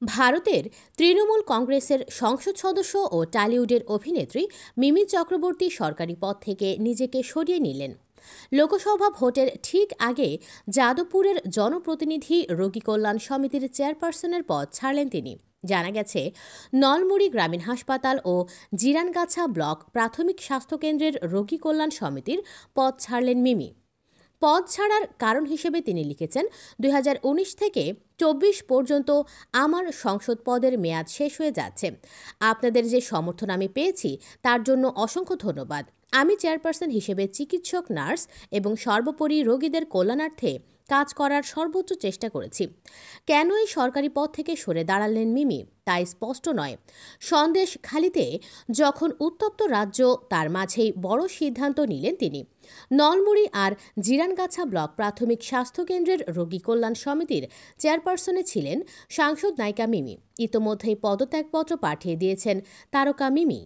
ভারতের তৃণমূল কংগ্রেসের সংসদ সদস্য ও টলিউডের অভিনেত্রী মিমি চক্রবর্তী সরকারি পদ থেকে নিজেকে সরিয়ে নিলেন। লোকসভা ভোটের ঠিক আগে যাদবপুরের জনপ্রতিনিধি রোগী কল্যাণ সমিতির চেয়ারপারসনের পদ ছাড়লেন তিনি। জানা গেছে, নলমুড়ি গ্রামীণ হাসপাতাল ও জিরানগাছা ব্লক প্রাথমিক স্বাস্থ্যকেন্দ্রের রোগী কল্যাণ সমিতির পদ ছাড়লেন মিমি। পদ ছাড়ার কারণ হিসেবে তিনি লিখেছেন, 2019 থেকে 24 পর্যন্ত আমার সংসদ পদের মেয়াদ শেষ হয়ে যাচ্ছে। আপনাদের যে সমর্থন আমি পেয়েছি তার জন্য অসংখ্য ধন্যবাদ। আমি চেয়ারপারসন হিসেবে চিকিৎসক, নার্স এবং সর্বোপরি রোগীদের কল্যাণার্থে কাজ করার সর্বোচ্চ চেষ্টা করেছি। কেন এই সরকারি পদ থেকে সরে দাঁড়ালেন মিমি তাই স্পষ্ট নয়। সন্দেশখালিতে যখন উত্তপ্ত রাজ্য, তার মাঝেই বড় সিদ্ধান্ত নিলেন তিনি। নলমুড়ি আর জিরানগাছা ব্লক প্রাথমিক স্বাস্থ্যকেন্দ্রের রোগী কল্যাণ সমিতির চেয়ারপারসনে ছিলেন সাংসদ নায়িকা মিমি। ইতোমধ্যেই পদত্যাগপত্র পাঠিয়ে দিয়েছেন তারকা মিমি।